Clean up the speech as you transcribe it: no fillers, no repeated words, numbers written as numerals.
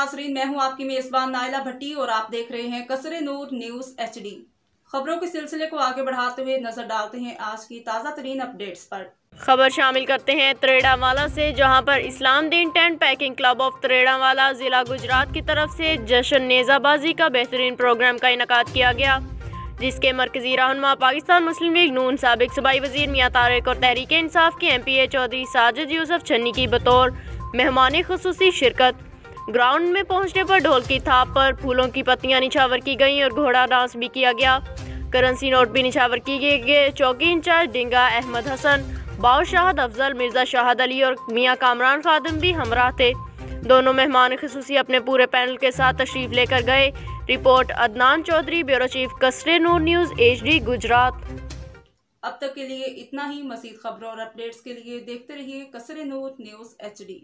नाजरीन, मैं हूं आपकी मेजबान नाइला भट्टी और आप देख रहे हैं कसरे नूर न्यूज़ HD। खबरों के सिलसिले को आगे बढ़ाते हुए नजर डालते हैं आज की ताज़ा तरीन अपडेट्स पर। खबर शामिल करते हैं त्रेड़ावाला से, जहां पर इस्लामदीन टेंट पैकिंग क्लब ऑफ त्रेड़ावाला जिला गुजरात की तरफ से जश्न नेज़ाबाजी का बेहतरीन प्रोग्राम का इनेकाद किया गया, जिसके मरकजी रहनुमा पाकिस्तान मुस्लिम लीग नून साबिक सूबाई वजीर मियां तारिक और तहरीक इंसाफ के MPA चौधरी साजिद यूसुफ छन्नी की बतौर मेहमान खुसूसी शिरकत। ग्राउंड में पहुंचने पर ढोल की थाप पर फूलों की पत्तियां निछावर की गईं और घोड़ा डांस भी किया गया। करेंसी नोट भी निछावर किए गए। चौकी इंचार्ज डिंगा अहमद हसन, बाउ शाहद अफजल, मिर्जा शाहद अली और मियां कामरान खादिम भी हमराह थे। दोनों मेहमान खुसूसी अपने पूरे पैनल के साथ तशरीफ लेकर गए। Report Adnan Chaudhary, bureau chief Kasre Noor news HD Gujarat. अब तक के लिए इतना ही। मज़ीद खबरों और अपडेट्स के लिए देखते रहिए कसरे नूर न्यूज़ HD।